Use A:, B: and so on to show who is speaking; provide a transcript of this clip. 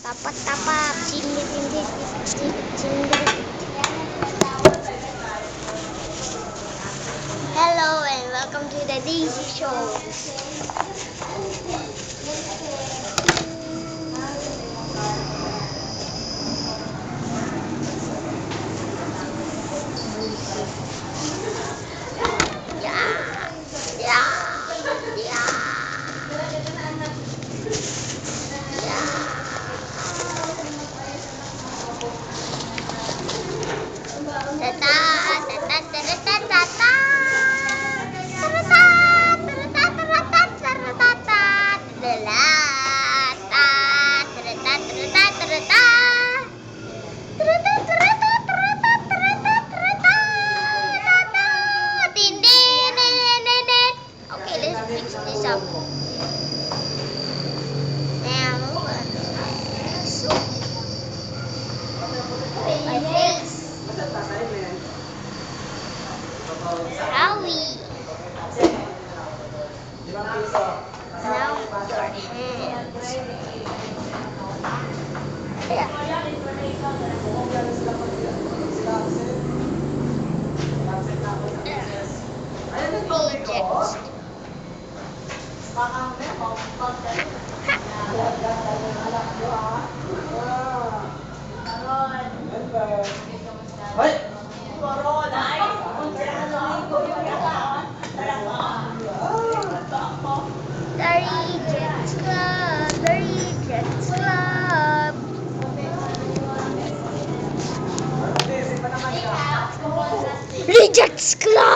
A: Tapak-tapak, sindit-sindit, sindit. Hello and welcome to the Daisy Show. Okay, let's fix this up. Now, my face. Howie. Now your hands. Yeah. Rejects. The Rejects Club. Rejects Club.